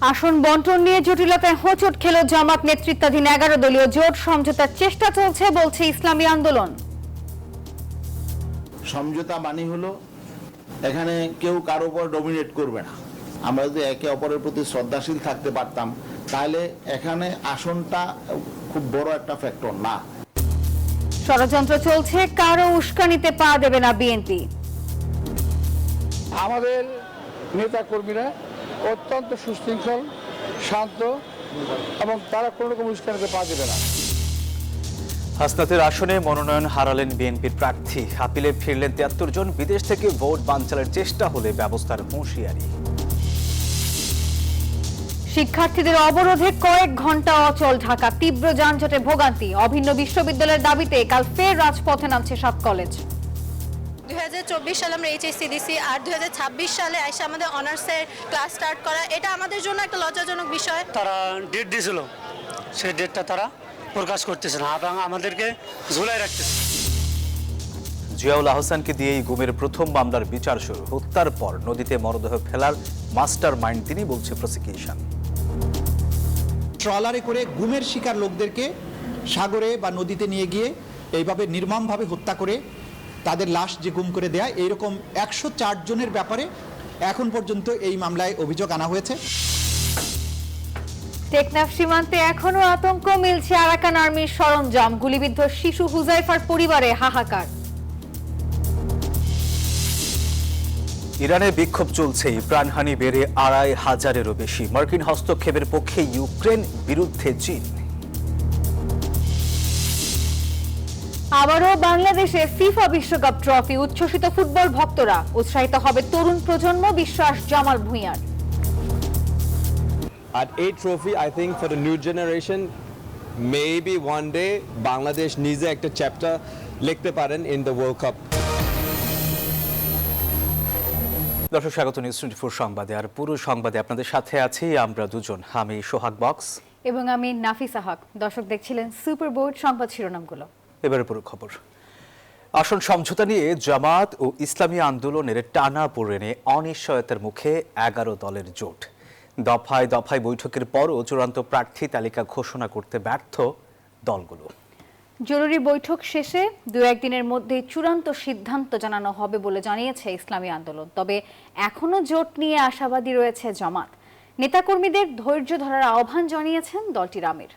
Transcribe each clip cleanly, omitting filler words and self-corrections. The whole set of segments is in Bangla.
আসন বন্টন নিয়ে জটিলতায় হোঁচট খেল জামাত নেতৃত্বাধীন 11 দলীয় জোট। সমঝোতার চেষ্টা চলছে বলছে ইসলামী আন্দোলন। সমঝোতা মানে হলো এখানে কেউ কারো উপর ডমিনেট করবে না। আমরা যদি একে অপরের প্রতি শ্রদ্ধাশীল থাকতে পারতাম তাহলে এখানে আসনটা খুব বড় একটা ফ্যাক্টর না। ষড়যন্ত্র চলছে, কারো উস্কানিতে পা দেবে না বিএনপি। আমাদের নেতা কর্মীরা অত্যন্ত সুশৃঙ্খল, শান্ত এবং তারা কোনো রকম উস্কানিতে পা দেবে না। হাসনাতের আসনে মনোনয়ন হারালেন বিএনপির প্রার্থী। আপিলে ফিরলেন 73 জন। বিদেশ থেকে ভোট বানচালের চেষ্টা হলে ব্যবস্থার হুঁশিয়ারি। শিক্ষার্থীদের অবরোধে কয়েক ঘন্টা অচল ঢাকা। তীব্র যানজটে ভোগান্তি। অভিন্ন বিশ্ববিদ্যালয়ের দাবিতে কাল ফের রাজপথে নামছে 7 কলেজ। 2024 সালে আমরা এইচএসসি দিছি আর 2026 সালে এসে আমাদের অনার্সের ক্লাস স্টার্ট করা, এটা আমাদের জন্য একটা লজ্জাজনক বিষয়। তারা ডেট দিয়েছিল, সেই ডেটটা তারা প্রকাশ করতেছে না এবং আমাদেরকে ঝুলাই রাখতেছে। জিয়াউল আহসানকে দিয়েই গুমের প্রথম মামলার বিচার শুরু। হত্যার পর নদীতে মরদেহ ফেলার মাস্টার মাইন্ড তিনি, বলছে প্রসিকিউশন। ট্রলারে করে গুমের শিকার লোকদেরকে সাগরে বা নদীতে নিয়ে গিয়ে এইভাবে নির্মমভাবে হত্যা করে তাদের লাশ যে গুম করে দেয়া, এইরকম 104 জনের ব্যাপারে এখন পর্যন্ত এই মামলায় অভিযোগ আনা হয়েছে। টেকনাফ সীমান্তে এখনো আতঙ্ক, মিলছে আরাকান আর্মির সরঞ্জাম। গুলিবিদ্ধ শিশু হুজাইফার পরিবারে হাহাকার। ইরানে বিক্ষোভ চলছেই, প্রাণহানি বেড়ে 2500-এরও বেশি। মার্কিন হস্তক্ষেপের পক্ষে ইউক্রেন, বিরুদ্ধে চীন। আবারও বাংলাদেশে ফিফা বিশ্বকাপ ট্রফি। উচ্ছ্বসিত ফুটবল ভক্তরা। উৎসাহিত হবে তরুণ প্রজন্ম, বিশ্বাস Jamal ভুঁইয়ার। At a trophy, I think for the new generation, maybe one day Bangladesh needs একটা চ্যাপ্টার লিখতে পারেন in the World Cup. দর্শক স্বাগত নিউজ 24 সংবাদে। আর পুরো সংবাদে আপনাদের সাথে আছি আমরা দুজন, আমি সোহাগ বক্স এবং আমি নাফিসা হক। দর্শক দেখছিলেন সুপার বোর্ড সংবাদ শিরোনামগুলো। এবারে পুরো খবর। আসন সমঝোতা নিয়ে জামাত ও ইসলামী আন্দোলনের টানাপোড়েনে অনিশ্চয়তার মুখে 11 দলের জোট। দফায় দফায় বৈঠকের পরও চূড়ান্ত প্রার্থী তালিকা ঘোষণা করতে ব্যর্থ দলগুলো। জরুরি বৈঠক শেষে 2-1 দিনের মধ্যে চূড়ান্ত সিদ্ধান্ত জানানো হবে বলে জানিয়েছে ইসলামী আন্দোলন। তবে এখনো জোট নিয়ে আশাবাদী রয়েছে জামাত। নেতাকর্মীদের ধৈর্য ধরার আহ্বান জানিয়েছেন দলটির আমির।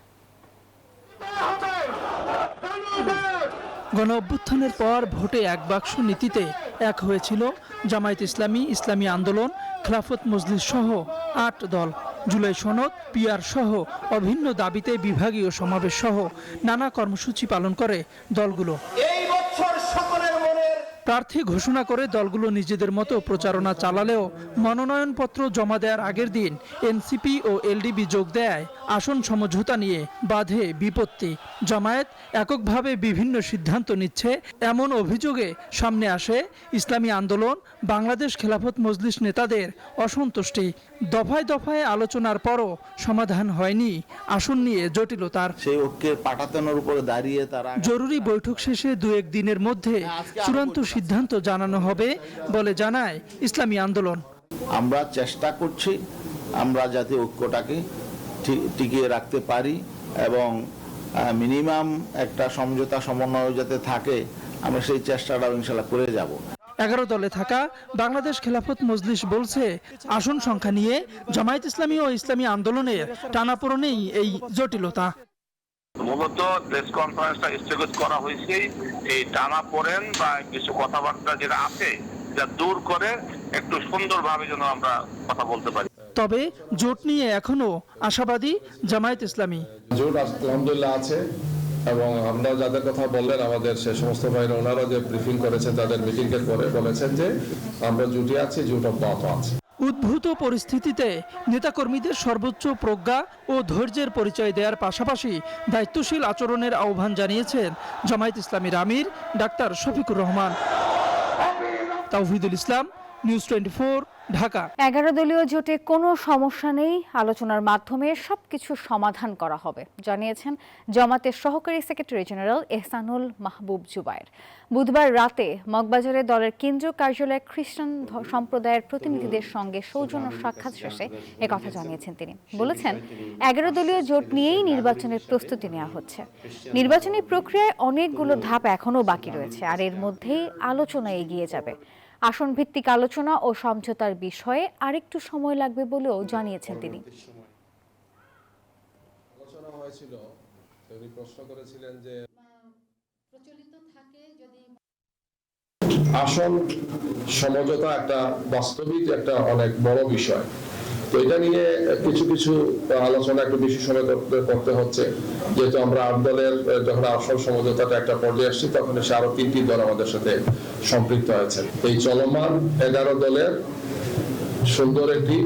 গণ অভ্যুত্থানের পর ভোটে এক বাক্স নীতিতে এক হয়েছিল জামায়াত ইসলামী, ইসলামী আন্দোলন, খেলাফত মজলিস সহ 8 দল। জুলাই সনদ, পিআর সহ অভিন্ন দাবিতে বিভাগীয় সমাবেশ সহ নানা কর্মসূচি পালন করে দলগুলো। প্রার্থী ঘোষণা করে দলগুলো নিজেদের মতো প্রচারণা চালালেও মনোনয়নপত্র জমা দেওয়ার আগের দিন এনসিপি ও এলডিবি যোগ দেয় আসন সমঝোতা নিয়ে বাধে বিপত্তি। জামায়াত এককভাবে বিভিন্ন সিদ্ধান্ত নিচ্ছে, এমন অভিযোগে সামনে আসে ইসলামী আন্দোলন, বাংলাদেশ খেলাফত মজলিস নেতাদের অসন্তুষ্টি। দফায় দফায় আলোচনার পরও সমাধান হয়নি আসন নিয়ে জটিলতার। সেই ঐক্যের পাটাতনের উপরে দাঁড়িয়ে তারা জরুরি বৈঠক শেষে 2-1 দিনের মধ্যে চূড়ান্ত সিদ্ধান্ত জানানো হবে বলে জানায় ইসলামী আন্দোলন। আমরা চেষ্টা করছি আমরা যাতে ঐক্যটাকে টিকিয়ে রাখতে পারি এবং মিনিমাম একটা সমঝোতা সমন্বয় যাতে থাকে, আমরা সেই চেষ্টাটাও ইনশাল্লাহ করে যাব। 11 দলে থাকা বাংলাদেশ খেলাফত মজলিস বলছে আসন সংখ্যা নিয়ে জামায়াত ইসলামী ও ইসলামী আন্দোলনের টানাপোড়েনেই এই জটিলতা। মূলত প্রেস কনফারেন্সটা স্থগিত করা হয়েছে এই টানাপোড়েন বা কিছু কথাবার্তা যেটা আছে যা দূর করে একটু সুন্দরভাবে যেন আমরা কথা বলতে পারি। তবে জোট নিয়ে এখনো আশাবাদী জামায়াত ইসলামী। জোট আলহামদুলিল্লাহ আছে এবং আমরা যাদের কথা বললেন আমাদের সে সমস্ত ভাইরা, ওনারা যে ব্রিফিং করেছেন তাদের মিটিং এর পরে বলেছেন যে আমরা জোটে আছি, জোট অব্যাহত আছে। উদ্ভূত পরিস্থিতিতে নেতাকর্মীদের সর্বোচ্চ প্রজ্ঞা ও ধৈর্যের পরিচয় দেওয়ার পাশাপাশি দায়িত্বশীল আচরণের আহ্বান জানিয়েছেন জামায়াত ইসলামীর আমির ডাক্তার শফিকুর রহমান। তাওহিদুল ইসলাম, নিউজ 24, ঢাকা। 11 দলীয় জোটে কোনো সমস্যা নেই, আলোচনার মাধ্যমে সবকিছু সমাধান করা হবে জানিয়েছেন জামাতের সহকারী সেক্রেটারি জেনারেল এহসানুল মাহবুব জুবায়ের। বুধবার রাতে মগবাজারে দলের কেন্দ্রীয় কার্যালয়ে খ্রিস্টান সম্প্রদায়ের প্রতিনিধিদের সঙ্গে সৌজন্য সাক্ষাৎ শেষে একথা জানিয়েছেন তিনি। বলেছেন 11 দলীয় জোট নিয়েই নির্বাচনের প্রস্তুতি নেওয়া হচ্ছে। নির্বাচনী প্রক্রিয়ায় অনেকগুলো ধাপ এখনো বাকি রয়েছে, আর এর মধ্যেই আলোচনা এগিয়ে যাবে। আসন ভিত্তিক আলোচনা ও সমঝোতার বিষয়ে আরেকটু সময় লাগবে বলেও জানিয়েছেন তিনি। আলোচনা হয়েছিল, তিনি প্রশ্ন করেছিলেন যে আসন সমঝোতা একটা বাস্তবিক একটা অনেক বড় বিষয়, তো এটা নিয়ে কিছু কিছু আলোচনা একটু বেশি সময় করতে হচ্ছে, যেহেতু আমরা 8 দলের যখন আসন সমঝোতাটা একটা পর্যায়ে আসছি তখন এসে আরো 3টি দল আমাদের সাথে সম্পৃক্ত হয়েছে। এই চলমান 11 দলের সুন্দর একটি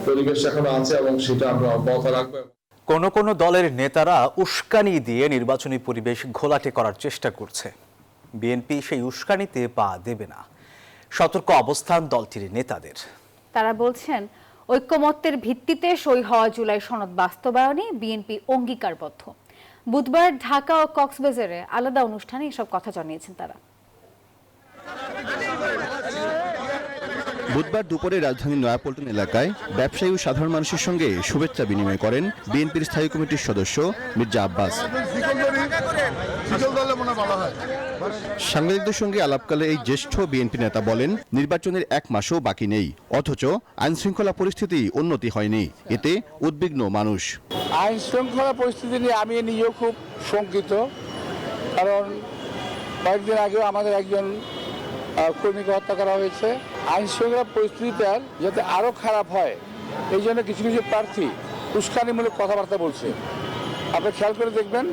পরিবেশ এখন আছে এবং সেটা আমরা অব্যাহত রাখবো। কোন কোন দলের নেতারা উস্কানি দিয়ে নির্বাচনী পরিবেশ ঘোলাটে করার চেষ্টা করছে। বিএনপি সেই উস্কানিতে পা দেবে না, সতর্ক অবস্থান দলটির নেতাদের। তারা বলছেন ঐক্যমত্যের ভিত্তিতে সই হওয়া জুলাই সনদ বাস্তবায়নে বিএনপি অঙ্গীকারবদ্ধ। বুধবার ঢাকা ও কক্সবাজারে আলাদা অনুষ্ঠানে এসব কথা জানিয়েছেন তারা। বুধবার দুপুরে রাজধানীর নয়াপল্টন এলাকায় ব্যবসায়ী ও সাধারণ মানুষের সঙ্গে শুভেচ্ছা বিনিময় করেন বিএনপির স্থায়ী কমিটির সদস্য মির্জা আব্বাস। সাংবাদিকদের সঙ্গে আলাপকালে এই জ্যেষ্ঠ বিএনপি নেতা বলেন, নির্বাচনের 1 মাসও বাকি নেই, অথচ আইনশৃঙ্খলা পরিস্থিতি উন্নতি হয়নি, এতে উদ্বিগ্ন মানুষ। আইন শৃঙ্খলা পরিস্থিতি নিয়ে আমি নিজেও খুব শঙ্কিত, কারণ কয়েকদিন আগেও আমাদের একজন কর্মীকে হত্যা করা হয়েছে। আইন শৃঙ্খলা পরিস্থিতিটা যাতে আরও খারাপ হয় এই জন্য কিছু কিছু প্রার্থী উস্কানিমূলক কথাবার্তা বলছে। আপনি খেয়াল করে দেখবেন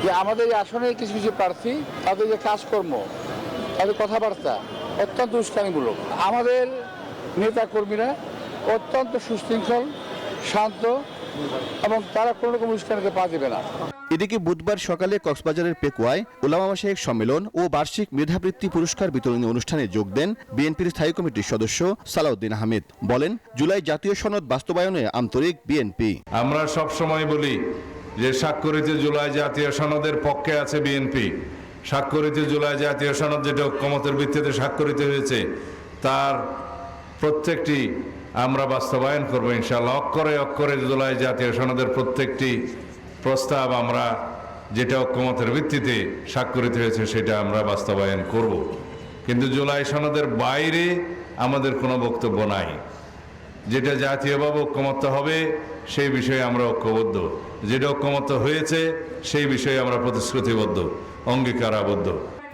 যে আমাদের এই আসনের কিছু কিছু প্রার্থী তাদের যে কাজকর্ম, তাদের কথাবার্তা অত্যন্ত উস্কানিমূলক। আমাদের নেতা কর্মীরা অত্যন্ত সুশৃঙ্খল, শান্ত এবং তারা কোনো রকম উস্কানিতে পা দেবে না। এদিকে বুধবার সকালে কক্সবাজারের পেকুয়ায় উলামা মাশায়েখ সম্মেলন ও বার্ষিক মেধাবৃত্তি পুরস্কার বিতরণী অনুষ্ঠানে যোগ দেন বিএনপির স্থায়ী কমিটির সদস্য সালাউদ্দিন আহমেদ। বলেন, জুলাই জাতীয় সনদ বাস্তবায়নে আন্তরিক বিএনপি। আমরা সব সময় বলি যে স্বাক্ষরিত জুলাই জাতীয় সনদের পক্ষে আছে বিএনপি। স্বাক্ষরিত জুলাই জাতীয় সনদ যেটা ঐক্যমতের ভিত্তিতে স্বাক্ষরিত হয়েছে তার প্রত্যেকটি আমরা বাস্তবায়ন করবো ইনশাআল্লাহ। অক্ষরে অক্ষরে জুলাই জাতীয় সনদের প্রত্যেকটি প্রস্তাব আমরা যেটা ঐক্যমতের ভিত্তিতে স্বাক্ষরিত হয়েছে সেটা আমরা বাস্তবায়ন করব। কিন্তু জুলাই সনদের বাইরে আমাদের কোনো বক্তব্য নাই। যেটা জাতীয়ভাবে ঐক্যমত্য হবে সেই বিষয়ে আমরা ঐক্যবদ্ধ, যেটা ঐক্যমত্য হয়েছে সেই বিষয়ে আমরা প্রতিশ্রুতিবদ্ধ, অঙ্গীকারাবদ্ধ।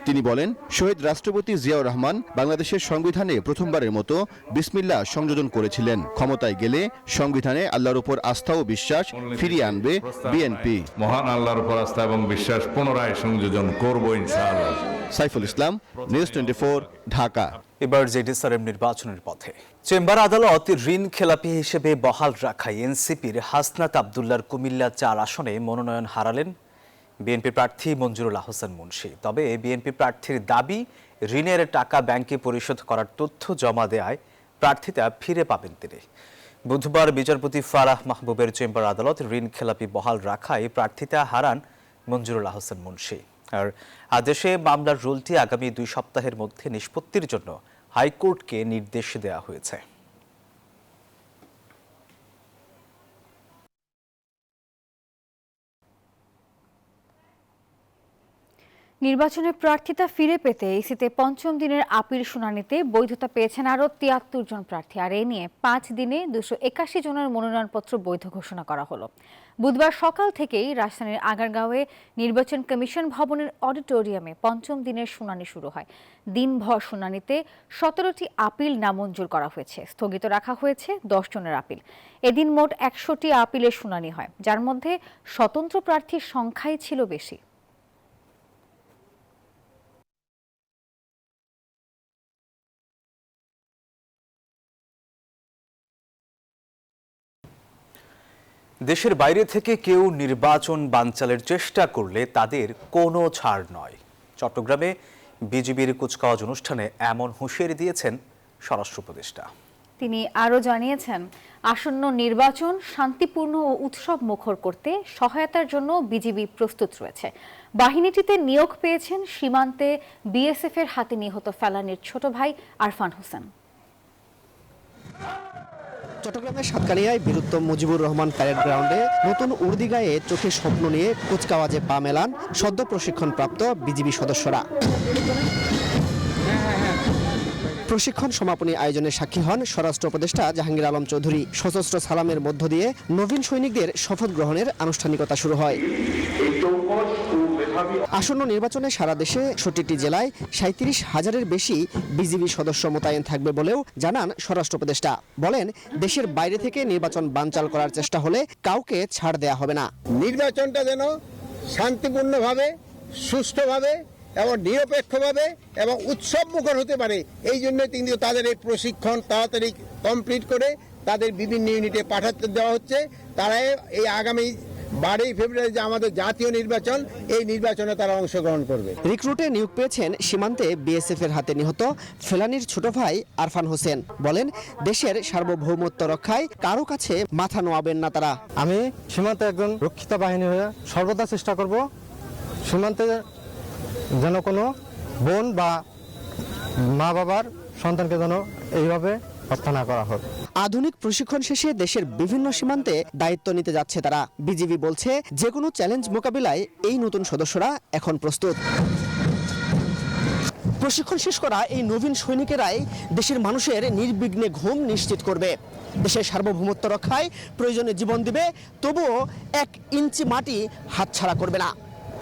তিনি বলেন, শহীদ রাষ্ট্রপতি জিয়াউর রহমান বাংলাদেশের সংবিধানে প্রথমবারের মতো বিসমিল্লাহ সংযোজন করেছিলেন। ক্ষমতায় গেলে সংবিধানে আল্লাহর উপর আস্থা ও বিশ্বাস ফিরিয়ে আনবে বিএনপি। মহান আল্লাহর উপর আস্থা এবং বিশ্বাস পুনরায় সংযোজন করব ইনশাআল্লাহ। সাইফুল ইসলাম, নিউজ 24, ঢাকা। এবার জেডিসির নির্বাচনের পথে। চেম্বার আদালত ঋণ খেলাপি হিসেবে বহাল রাখায় এনসিপির হাসনাত আব্দুল্লাহর কুমিল্লা 4 আসনে মনোনয়ন হারালেন বিএনপি প্রার্থী মঞ্জুরুল আহসান মুন্সি। তবে বিএনপি প্রার্থীর দাবি, ঋণের টাকা ব্যাংকে পরিশোধ করার তথ্য জমা দেওয়ায় প্রার্থিতা ফিরে পাবেন তিনি। বুধবার বিচারপতি ফারাহ মাহবুবের চেম্বার আদালত ঋণ খেলাপি বহাল রাখায় প্রার্থিতা হারান মঞ্জুরুল আহসান মুন্সি। আর আদেশে মামলার রুলটি আগামী 2 সপ্তাহের মধ্যে নিষ্পত্তির জন্য হাইকোর্টকে নির্দেশ দেওয়া হয়েছে। নির্বাচনে প্রার্থিতা ফিরে পেতে ইসিতে 5ম দিনের আপিল শুনানিতে বৈধতা পেয়েছেন আরও 73 জন প্রার্থী। আর এ নিয়ে 5 দিনে 281 জনের মনোনয়নপত্র বৈধ ঘোষণা করা হলো। বুধবার সকাল থেকেই রাজধানীর আগারগাঁওয়ে নির্বাচন কমিশন ভবনের অডিটোরিয়ামে 5ম দিনের শুনানি শুরু হয়। দিনভর শুনানিতে 17টি আপিল নামঞ্জুর করা হয়েছে। স্থগিত রাখা হয়েছে 10 জনের আপিল। এদিন মোট 100টি আপিলের শুনানি হয়, যার মধ্যে স্বতন্ত্র প্রার্থীর সংখ্যাই ছিল বেশি। দেশের বাইরে থেকে কেউ নির্বাচন বানচালের চেষ্টা করলে তাদের কোনো ছাড় নয়। চট্টগ্রামে বিজিবির কুচকাওয়াজ অনুষ্ঠানে এমন হুঁশিয়ারি দিয়েছেন স্বরাষ্ট্র উপদেষ্টা। তিনি আরও জানিয়েছেন, আসন্ন নির্বাচন শান্তিপূর্ণ ও উৎসব মুখর করতে সহায়তার জন্য বিজিবি প্রস্তুত রয়েছে। বাহিনীটিতে নিয়োগ পেয়েছেন সীমান্তে বিএসএফ এর হাতে নিহত ফেলানীর ছোট ভাই আরফান হোসেন। চট্টগ্রামের সাতকানিয়ায় বীরুত্তম মুজিবুর রহমান প্যারেড গ্রাউন্ডে নতুন উর্দিগায়ে চোখে স্বপ্ন নিয়ে কুচকাওয়াজে পা মেলান সদ্য প্রশিক্ষণপ্রাপ্ত বিজিবি সদস্যরা। প্রশিক্ষণ সমাপনী আয়োজনে সাক্ষী হন স্বরাষ্ট্র উপদেষ্টা জাহাঙ্গীর আলম চৌধুরী। সশস্ত্র সালামের মধ্য দিয়ে নবীন সৈনিকদের শপথ গ্রহণের আনুষ্ঠানিকতা শুরু হয়। আসন্ন নির্বাচনে সারা দেশে ৬৭টি জেলায় ৩৭,০০০-এর বেশি বিজিবি সদস্য মোতায়েন থাকবে বলেও জানান স্বরাষ্ট্র উপদেষ্টা। বলেন, দেশের বাইরে থেকে নির্বাচন বানচাল করার চেষ্টা হলে কাউকে ছাড় দেয়া হবে না। নির্বাচনটা যেন শান্তিপূর্ণভাবে, সুষ্ঠুভাবে এবং নিরপেক্ষভাবে এবং উৎসব মুখর হতে পারে, এই জন্য কিন্তু তাদের এই প্রশিক্ষণ তাড়াতাড়ি কমপ্লিট করে তাদের বিভিন্ন ইউনিটে পাঠাতে দেওয়া হচ্ছে। তারা এই আগামী 12 ফেব্রুয়ারি যে আমাদের জাতীয় নির্বাচন, এই নির্বাচনে তারা অংশগ্রহণ করবে। রিক্রুটে নিয়োগ পেয়েছেন সীমান্তে বিএসএফ এর হাতে নিহত ফেলানীর ছোট ভাই আরফান হোসেন। বলেন, দেশের সার্বভৌমত্ব রক্ষায় কারো কাছে মাথা নোয়াবেন না তারা। আমি সীমান্তে একজন রক্ষিত বাহিনী হয়ে সর্বদা চেষ্টা করব সীমান্তে যেন কোনো বোন বা মা বাবার সন্তানকে যেন এইভাবে হত্যা না করা হোক। আধুনিক প্রশিক্ষণ শেষে দেশের বিভিন্ন সীমান্তে দায়িত্ব নিতে যাচ্ছে তারা। বিজিবি বলছে, যে কোনো চ্যালেঞ্জ মোকাবিলায় এই নতুন সদস্যরা এখন প্রস্তুত। প্রশিক্ষণ শেষ করা এই নবীন সৈনিকেরাই দেশের মানুষের নির্বিঘ্নে ঘুম নিশ্চিত করবে। দেশের সার্বভৌমত্ব রক্ষায় প্রয়োজনে জীবন দিবে, তবুও 1 ইঞ্চি মাটি হাতছাড়া করবে না।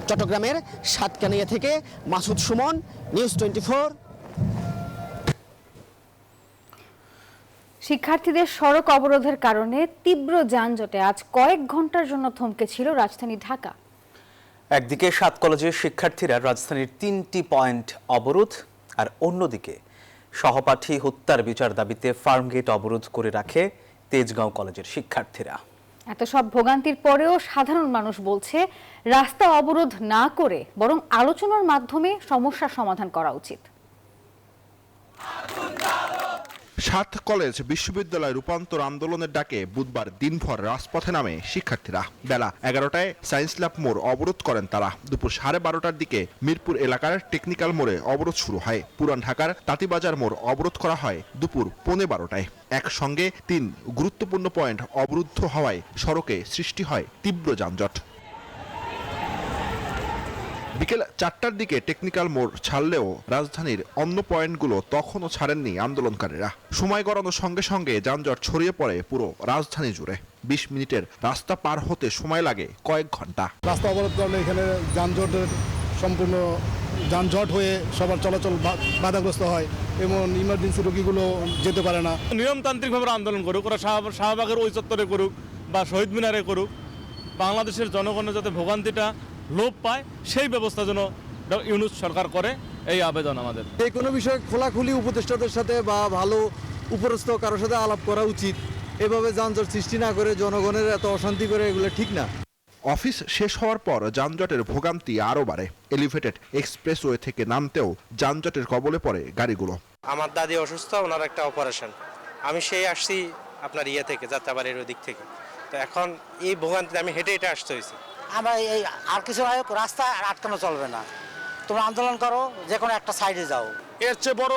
চট্টগ্রামের সাতকানিয়া থেকে মাসুদ সুমন, নিউজ 24। শিক্ষার্থীদের সড়ক অবরোধের কারণে তীব্র যানজটে আজ কয়েক ঘন্টার জন্য থমকে ছিল রাজধানী ঢাকা। একদিকে 7 কলেজের শিক্ষার্থীরা রাজধানীর 3টি পয়েন্ট অবরোধ, আর অন্যদিকে সহপাঠী হত্যার বিচার দাবিতে ফার্মগেট অবরোধ করে রাখে তেজগাঁও কলেজের শিক্ষার্থীরা। এত সব ভোগান্তির পরেও সাধারণ মানুষ বলছে, রাস্তা অবরোধ না করে বরং আলোচনার মাধ্যমে সমস্যার সমাধান করা উচিত। 7 কলেজ বিশ্ববিদ্যালয় রূপান্তর আন্দোলনের ডাকে বুধবার দিনভর রাজপথে নামে শিক্ষার্থীরা। বেলা 11টায় সায়েন্স ল্যাব মোড় অবরোধ করেন তারা। দুপুর 12:30টার দিকে মিরপুর এলাকার টেকনিক্যাল মোড়ে অবরোধ শুরু হয়। পুরান ঢাকার তাঁতিবাজার মোড় অবরোধ করা হয় দুপুর 12:15টায়। একসঙ্গে 3 গুরুত্বপূর্ণ পয়েন্ট অবরুদ্ধ হওয়ায় সড়কে সৃষ্টি হয় তীব্র যানজট। বিকেল 4টার দিকে টেকনিক্যাল মোড় ছাড়লেও রাজধানীর অন্য পয়েন্টগুলো তখনও ছাড়েননি আন্দোলনকারীরা। সময় গড়ানোর সঙ্গে সঙ্গে যানজট ছড়িয়ে পড়ে পুরো রাজধানী জুড়ে। 20 মিনিটের রাস্তা পার হতে সময় লাগে কয়েক ঘন্টা। রাস্তা অবরোধ করলে এখানে যানজটের সম্পূর্ণ যানজট হয়ে সবার চলাচল বাধাগ্রস্ত হয় এবং ইমার্জেন্সি রোগীগুলো যেতে পারে না। নিয়মতান্ত্রিকভাবে আন্দোলন করুক, ওরা শাহবাগের ওই চত্বরে করুক বা শহীদ মিনারে করুক, বাংলাদেশের জনগণের যাতে ভোগান্তিটা লোপ পায় সেই ব্যবস্থা যেন ইউনূস সরকার করে, এই আবেদন আমাদের। এই কোনো বিষয়ে খোলাখুলি উপদেষ্টাদের সাথে বা ভালো উপরস্থ কারোর সাথে আলাপ করা উচিত। এভাবে যানজট সৃষ্টি না করে জনগণের এত অশান্তি করে, এগুলো ঠিক না। অফিস শেষ হওয়ার পর যানজটের ভোগান্তি আরও বাড়ে। এলিভেটেড এক্সপ্রেসওয়ে থেকে নামতেও যানজটের কবলে পড়ে গাড়িগুলো। আমার দাদি অসুস্থ, ওনার একটা অপারেশন, আমি সেই আসছি আপনার থেকে যাত্রাবাড়ির ওই দিক থেকে। তো এখন এই ভোগান্তিতে আমি হেঁটে হেঁটে আসতে হয়েছে। আমরা এই আর কিছু রাস্তা আটকানো চলবে না, তোমরা আন্দোলন করো, যে কোনো একটা সাইডে যাও। এর চেয়ে বড়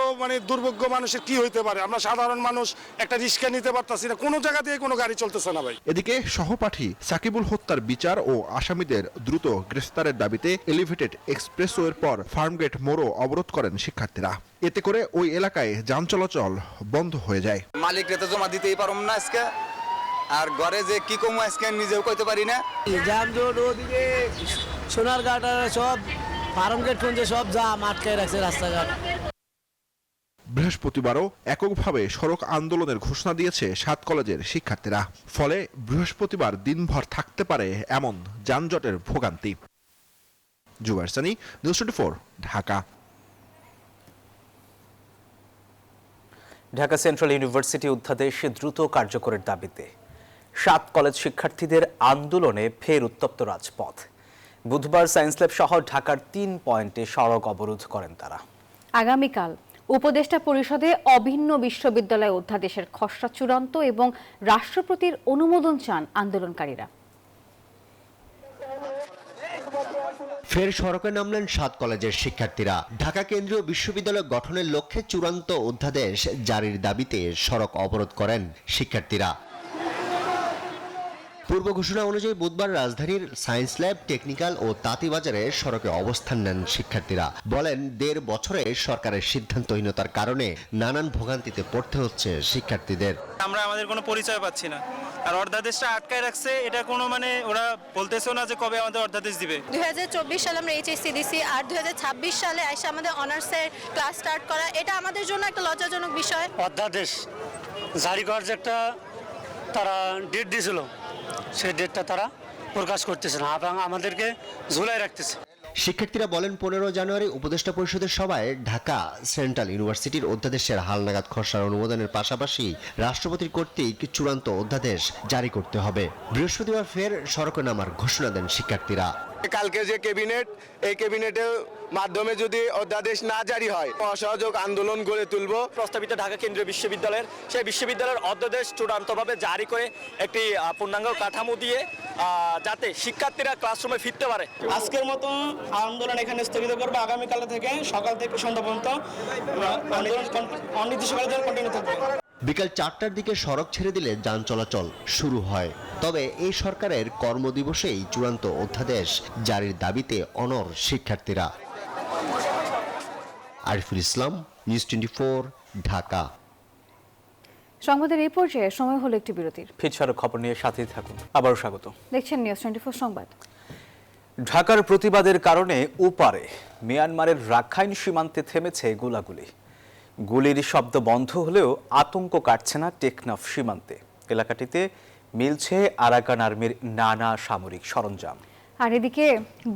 দুর্ভাগ্য মানুষের কি হইতে পারে? আমরা সাধারণ মানুষ একটা রিক্সা নিতে পারতাছি না, কোনো জায়গা দিয়ে কোনো গাড়ি চলতেছে না ভাই। এদিকে সহপাঠী সাকিবুল হত্যার বিচার ও আসামিদের দ্রুত গ্রেফতারের দাবিতে এলিভেটেড এক্সপ্রেসওয়ের পর ফার্মগেট মোড়ও অবরোধ করেন শিক্ষার্থীরা। এতে করে ওই এলাকায় যান চলাচল বন্ধ হয়ে যায়। মালিকরা তো জমা দিতেই পারম না আজকে, আর ঘরে যে কি কমু আজকে নিজেও কইতে পারি না। যানজট ওদিকে সোনারঘাট সব ফার্মগেট পর্যন্ত সব জাম আটকায় রাখছে রাস্তাঘাট। বৃহস্পতিবারও এককভাবে সড়ক আন্দোলনের ঘোষণা দিয়েছে 7 কলেজের শিক্ষার্থীরা। ফলে বৃহস্পতিবার দিনভর থাকতে পারে এমন যানজটের ভোগান্তি। Zubair Sunny, news 24, Dhaka. Dhaka central university অধ্যাদেশ দ্রুত কার্যকরের দাবিতে 7 কলেজ শিক্ষার্থীদের আন্দোলনে ফের উত্তপ্ত রাজপথ। বুধবার সায়েন্স ল্যাব সহ ঢাকার 3 পয়েন্টে সড়ক অবরোধ করেন তারা। আগামীকাল উপদেষ্টা পরিষদে অভিন্ন বিশ্ববিদ্যালয় অধ্যাদেশের খসড়া চূড়ান্ত এবং রাষ্ট্রপতির অনুমোদন চান আন্দোলনকারীরা। ফের সড়কে নামলেন ৭ কলেজের শিক্ষার্থীরা। ঢাকা কেন্দ্রীয় বিশ্ববিদ্যালয় গঠনের লক্ষ্যে চূড়ান্ত অধ্যাদেশ জারির দাবিতে সড়ক অবরোধ করেন শিক্ষার্থীরা। পূর্ব ঘোষণা অনুযায়ী বুধবার রাজধানীর সায়েন্স ল্যাব, টেকনিক্যাল ও তাঁতিবাজারে সড়কে অবস্থান নেন শিক্ষার্থীরা। বলেন ১.৫ বছরে সরকারের সিদ্ধান্তহীনতার কারণে নানান ভোগান্তিতে পড়তে হচ্ছে শিক্ষার্থীদের। আমরা আমাদের কোনো পরিচয় পাচ্ছি না, আর অর্ধাদেশটা আটকায় রাখছে। এটা কোনো ওরা বলতেছেও না যে কবে আমাদের অর্ধাদেশ দিবে। 2024 সালে আমরা এইচএসসি দিছি, আর 2026 সালে এসে আমাদের অনার্সের ক্লাস স্টার্ট করা, এটা আমাদের জন্য একটা লজ্জাজনক বিষয়। অধ্যাদেশ জারি করার যে একটা তারা ডেট দিয়েছিল, সেই ডেটটা তারা প্রকাশ করতেছে না এবং আমাদেরকে ঝুলাই রাখতেছে। শিক্ষার্থীরা বলেন 15 জানুয়ারি উপদেষ্টা পরিষদের সভায় ঢাকা সেন্ট্রাল ইউনিভার্সিটির অধ্যাদেশের হালনাগাদ খসড়ার অনুমোদনের পাশাপাশি রাষ্ট্রপতির কর্তৃক চূড়ান্ত অধ্যাদেশ জারি করতে হবে। বৃহস্পতিবার ফের সড়কে নামার ঘোষণা দেন শিক্ষার্থীরা। কালকে যে ক্যাবিনেট, এই ক্যাবিনেটের মাধ্যমে যদি অধ্যাদেশ না জারি হয়, অসহযোগ আন্দোলন গড়ে তুলব। প্রস্তাবিত ঢাকা কেন্দ্রীয় বিশ্ববিদ্যালয়ের সেই বিশ্ববিদ্যালয়ের অধ্যাদেশ চূড়ান্তভাবে জারি করে একটি পূর্ণাঙ্গ কাঠামো দিয়ে যাতে শিক্ষার্থীরা ক্লাসরুমে ফিরতে পারে। আজকের মতো আন্দোলন এখানে স্থগিত করবো। আগামীকাল থেকে সকাল থেকে সন্ধ্যা পর্যন্ত আন্দোলন অনির্দিষ্টকালের জন্য কন্টিনিউ থাকবে। বিকাল 4টার দিকে সড়ক ছেড়ে দিলে যান চলাচল শুরু হয়। তবে এই সরকারের কর্মদিবসেই চূড়ান্ত অধ্যাদেশ জারির দাবিতে অনড় শিক্ষার্থীরা। আরিফুল ইসলাম, নিউজ 24, ঢাকা। সংবাদের এই পর্যায়ে সময় হলো একটি বিরতির। ফিরছাড়ো খবর নিয়ে সাথেই থাকুন। আবারও স্বাগত। দেখছেন নিউজ 24 সংবাদ। ঢাকার প্রতিবাদের কারণে ওপারে মিয়ানমারের রাখাইন সীমান্তে থেমেছে গোলাগুলি। গুলির শব্দ বন্ধ হলেও আতঙ্ক কাটছে না টেকনাফ সীমান্তে। এলাকাটিতে মিলছে আরাকান আর্মির নানা সামরিক সরঞ্জাম। আর এদিকে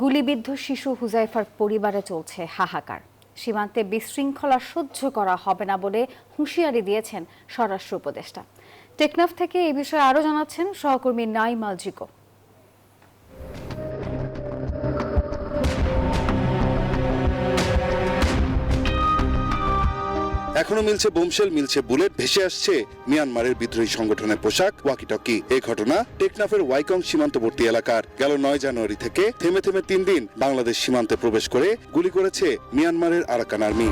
গুলিবিদ্ধ শিশু হুজাইফার পরিবারে চলছে হাহাকার। সীমান্তে বিশৃঙ্খলা সহ্য করা হবে না বলে হুঁশিয়ারি দিয়েছেন স্বরাষ্ট্র উপদেষ্টা। টেকনাফ থেকে এই বিষয়ে আরও জানাচ্ছেন সহকর্মী নাইম আল জিকো। এখনো মিলছে বোমশেল, মিলছে বুলেট, ভেসে আসছে মিয়ানমারের বিদ্রোহী সংগঠনের পোশাক, ওয়াকিটকি। এই ঘটনা টেকনাফের ওয়াইকং সীমান্তবর্তী এলাকার। গেল 9 জানুয়ারি থেকে থেমে 3 দিন বাংলাদেশ সীমান্তে প্রবেশ করে গুলি করেছে মিয়ানমারের আরাকান আর্মি।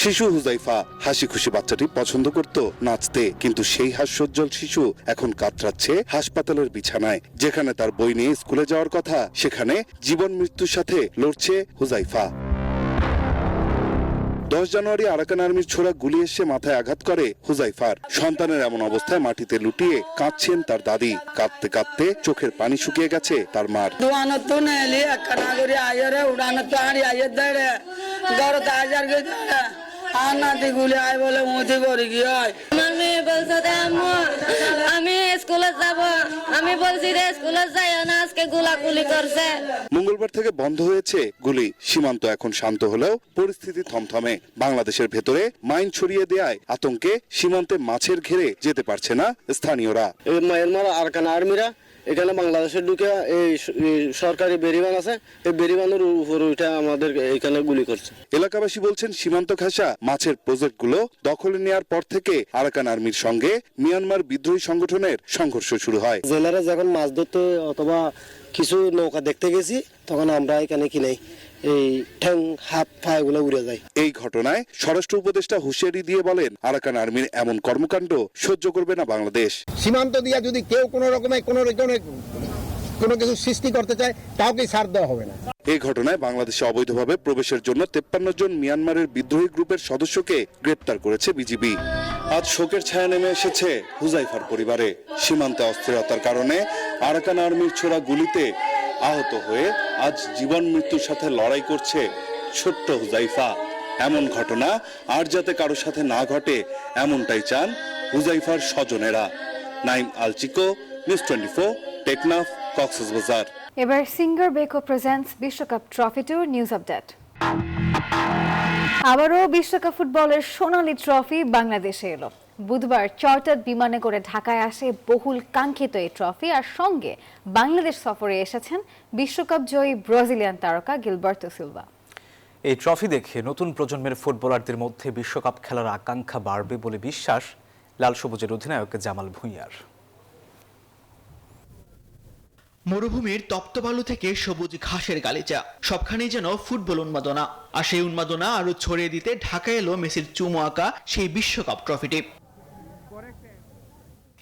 শিশু হুজাইফা হাসি খুশি বাচ্চাটি পছন্দ করত নাচতে, কিন্তু সেই হাস্যোজ্জ্বল শিশু এখন কাতরাচ্ছে হাসপাতালের বিছানায়। যেখানে তার বই নিয়ে স্কুলে যাওয়ার কথা, সেখানে জীবন মৃত্যুর সাথে লড়ছে হুজাইফা। 10 জানুয়ারি আরাকান আর্মির ছোড়া গুলি এসে মাথায় আঘাত করে হুজাইফার। সন্তানের এমন অবস্থায় মাটিতে লুটিয়ে কাঁদছেন তার দাদি। কাঁদতে কাঁদতে চোখের পানি শুকিয়ে গেছে তার মার। মঙ্গলবার থেকে বন্ধ হয়েছে গুলি। সীমান্ত এখন শান্ত হলেও পরিস্থিতি থমথমে। বাংলাদেশের ভেতরে মাইন ছড়িয়ে দেয়ায় আতঙ্কে সীমান্তে মাছের ঘেরে যেতে পারছে না স্থানীয়রা। মায়ানমার আরাকান আর্মিরা এখানে বাংলাদেশের ঢুকে এই সরকারি বেরিবান আছে, এই বেরিবানের উপর উঠে আমাদের এখানে গুলি করছে। এলাকাবাসী বলছেন সীমান্ত ঘেঁষা মাছের প্রজেক্টগুলো দখলে নেওয়ার পর থেকে আরাকান আর্মির সঙ্গে মিয়ানমার বিদ্রোহী সংগঠনের সংঘর্ষ শুরু হয়। জেলেরা যখন মাছ ধরতে অথবা কিছু নৌকা দেখতে গেছি, তখন আমরা এখানে কি নেই এই ঠ্যাং হাত পাগুলো উড়ে যায়। এই ঘটনায় স্বরাষ্ট্র উপদেষ্টা হুঁশিয়ারি দিয়ে বলেন, আরাকান আর্মির এমন কর্মকাণ্ড সহ্য করবে না বাংলাদেশ। সীমান্ত দিয়ে যদি কেউ কোনো রকমের কোনো কিছু সৃষ্টি করতে চায়, কাউকে ছাড় দেওয়া হবে না। এই ঘটনায় বাংলাদেশে অবৈধভাবে প্রবেশের জন্য 53 জন মিয়ানমারের বিদ্রোহী গ্রুপের সদস্যকে গ্রেপ্তার করেছে বিজিবি। আজ শোকের ছায়া নেমে এসেছে হুজাইফার পরিবারে। সীমান্তে অস্থিরতার কারণে আরাকান আর্মির ছোড়া গুলিতে আহত হয়ে আজ জীবন মৃত্যুর সাথে লড়াই করছে ছোট্ট হুজাইফা। এমন ঘটনা আর যাতে কারোর সাথে না ঘটে, এমনটাই চান হুজাইফার স্বজনেরা। নাইম আল চিকো, নিউজ 24, টেকনাফ, কক্সবাজার। এবার সিঙ্গার বেকো প্রেজেন্টস বিশ্বকাপ ট্রফি ট্যুর নিউজ আপডেট। আবারও বিশ্বকাপ ফুটবলের সোনালী ট্রফি বাংলাদেশে এলো। বুধবার চার্টার্ড বিমানে করে ঢাকায় আসে বহুল কাঙ্ক্ষিত এই ট্রফি, আর সঙ্গে বাংলাদেশ সফরে এসেছেন বিশ্বকাপ জয়ী ব্রাজিলিয়ান তারকা গিলবার্তো সিলভা। এই ট্রফি দেখে নতুন প্রজন্মের ফুটবলারদের মধ্যে বিশ্বকাপ খেলার আকাঙ্ক্ষা বাড়বে বলে বিশ্বাস লাল সবুজের অধিনায়ক জামাল ভুঁইয়ার। মরুভূমির তপ্ত বালু থেকে সবুজ ঘাসের গালিচা, সবখানেই যেন ফুটবল উন্মাদনা। আর সেই উন্মাদনা আরো ছড়িয়ে দিতে ঢাকায় এলো মেসির চুমু আঁকা সেই বিশ্বকাপ ট্রফিটি।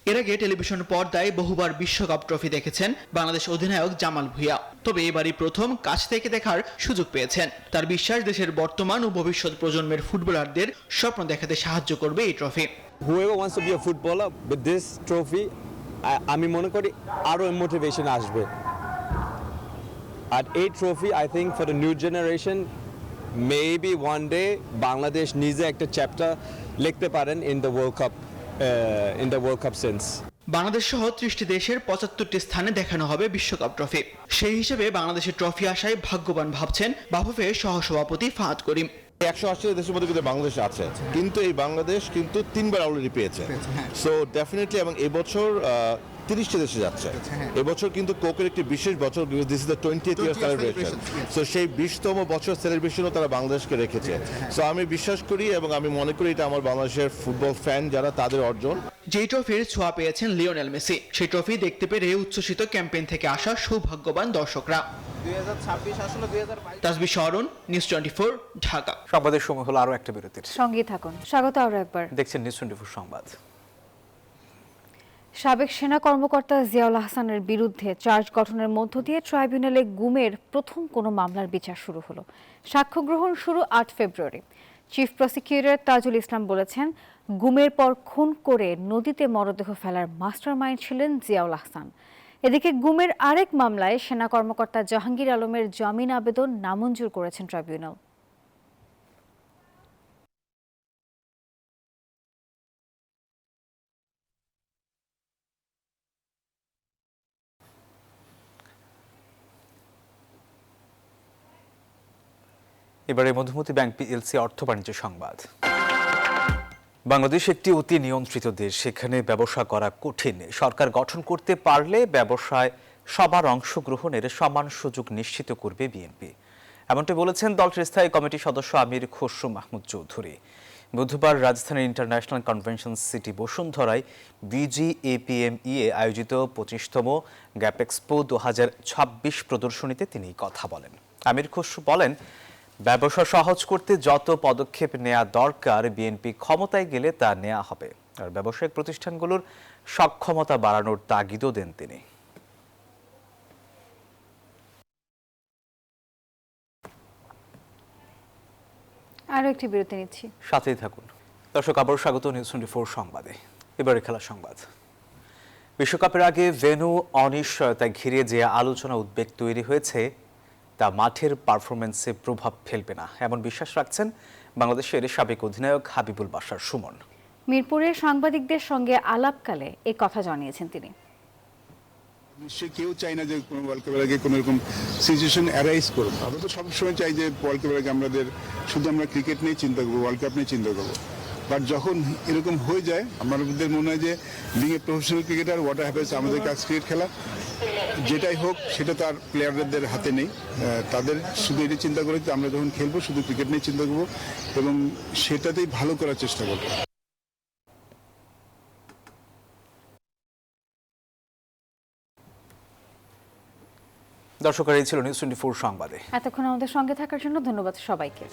এর আগে টেলিভিশন পর্দায় বহুবার বিশ্বকাপ ট্রফি দেখেছেন বাংলাদেশ অধিনায়ক জামাল ভুঁইয়া, তবে এবারই প্রথম কাছ থেকে দেখার সুযোগ পেয়েছেন। তার বিশ্বাস দেশের বর্তমান ও ভবিষ্যৎ প্রজন্মের ফুটবলারদের স্বপ্ন দেখাতে সাহায্য করবে এই trophy. Whoever wants to be a footballer with this trophy, আমি মনে করি আরো মোটিভেশন আসবে। আর এই trophy I think for the new generation, maybe one day Bangladesh নিজে একটা চ্যাপ্টার লিখতে পারেন in the world cup sense. Bangladesh সহ 30টি দেশের 75টি স্থানে দেখানো হবে বিশ্বকাপ ট্রফি। সেই হিসেবে বাংলাদেশের ট্রফি আসায় ভাগ্যবান ভাবছেন বাফুফে সহসভাপতি ফাহাদ করিম। 180 দেশের মধ্যে কিন্তু বাংলাদেশ আছে, কিন্তু এই বাংলাদেশ কিন্তু 3বার অলরেডি পেয়েছে। সো ডেফিনেটলি, এবং এবছর 30টি দেশে যাচ্ছে। এবছর কিন্তু কোকের একটি বিশেষ বছর, this is the 20th year celebration. So সেই 20তম বছর সেলিব্রেশনও তারা বাংলাদেশকে রেখেছে। সো আমি বিশ্বাস করি এবং আমি মনে করি এটা আমার বাংলাদেশের ফুটবল ফ্যান যারা, তাদের অর্জন। যেই ট্রফির ছোঁয়া পেয়েছেন লিওনেল মেসি, সেই ট্রফি দেখতে পেরে উচ্ছ্বসিত ক্যাম্পেইন থেকে আসা সৌভাগ্যবান দর্শকরা। 2026 আসলে 2022। তাসবিহ শরণ, নিউজ 24, ঢাকা। সংবাদের সময় হলো আরো একটা বিরতির। সঙ্গে থাকুন। স্বাগত আরো একবার। দেখছেন নিউজ 24 সংবাদ। সাবেক সেনা কর্মকর্তা জিয়াউল আহসানের বিরুদ্ধে চার্জ গঠনের মধ্য দিয়ে ট্রাইব্যুনালে গুমের প্রথম কোনো মামলার বিচার শুরু হলো। সাক্ষ্য গ্রহণ শুরু 8 ফেব্রুয়ারি। চিফ প্রসিকিউটর তাজুল ইসলাম বলেছেন, গুমের পর খুন করে নদীতে মরদেহ ফেলার মাস্টারমাইন্ড ছিলেন জিয়াউল আহসান। এদিকে গুমের আরেক মামলায় সেনা কর্মকর্তা জাহাঙ্গীর আলমের জামিন আবেদন নামঞ্জুর করেছেন ট্রাইব্যুনাল। এবারে মধুমতি ব্যাংক পিএলসি অর্থ বাণিজ্য সংবাদ। বাংলাদেশ একটি অতি নিয়ন্ত্রিত দেশ, সেখানে ব্যবসা করা কঠিন। সরকার গঠন করতে পারলে ব্যবসায় সবার অংশগ্রহণের সমান সুযোগ নিশ্চিত করবে বিএনপি, এমনটি বলেছেন দলটির স্থায়ী কমিটির সদস্য আমির খসরু মাহমুদ চৌধুরী। বুধবার রাজধানীর ইন্টারন্যাশনাল কনভেনশন সিটি বসুন্ধরায় বিজিএপিএমইএ আয়োজিত 25তম গ্যাপ এক্সপো 2026 প্রদর্শনীতে তিনি কথা বলেন। আমির খসরু বলেন, ব্যবসা সহজ করতে যত পদক্ষেপ নেওয়া দরকার বিএনপি ক্ষমতায় গেলে তা নেওয়া হবে। আর ব্যবসায়িক প্রতিষ্ঠানগুলোর সক্ষমতা বাড়ানোর তাগিদও দেন তিনি। আরো একটি বিরতি নিচ্ছি, সাথেই থাকুন। দর্শক, আবার স্বাগত নিউজ 24 সংবাদে। এবারে খেলার সংবাদ। বিশ্বকাপের আগে ভেন্যু অনিশ্চয়তা ঘিরে যে আলোচনা উদ্বেগ তৈরি হয়েছে তা মাঠের পারফরমেন্সে প্রভাব ফেলবে না, এমন বিশ্বাস রাখছেন বাংলাদেশের সাবেক অধিনায়ক হাবিবুল বাশার সুমন। মিরপুরে সাংবাদিকদের সঙ্গে আলাপকালে এই কথা জানিয়েছেন তিনি। নিশ্চয়ই কেউ চায় না যে কোনো ওয়ার্ল্ড কাপের আগে কোনো রকম সিচুয়েশন অ্যারাইজ করবো। আমরা তো সবসময় চাই যে ওয়ার্ল্ড কাপের আগে আমরা ক্রিকেট নিয়ে চিন্তা করবো, ওয়ার্ল্ড কাপ নিয়ে চিন্তা করবো। বাট যখন এরকম হয়ে যায়, আমাদের মনে হয় যে being a professional cricketer, what happens, আমাদের কাজ ক্রিকেট খেলা, যেটাই হোক সেটা তো আর প্লেয়ারদের হাতে নেই। তাদের শুধু এটা চিন্তা করে যে আমরা যখন খেলবো শুধু ক্রিকেট নিয়ে চিন্তা করবো এবং সেটাতেই ভালো করার চেষ্টা করবো। দর্শক, এই ছিল নিউজ 24 সংবাদে। এতক্ষণ আমাদের সঙ্গে থাকার জন্য ধন্যবাদ সবাইকে।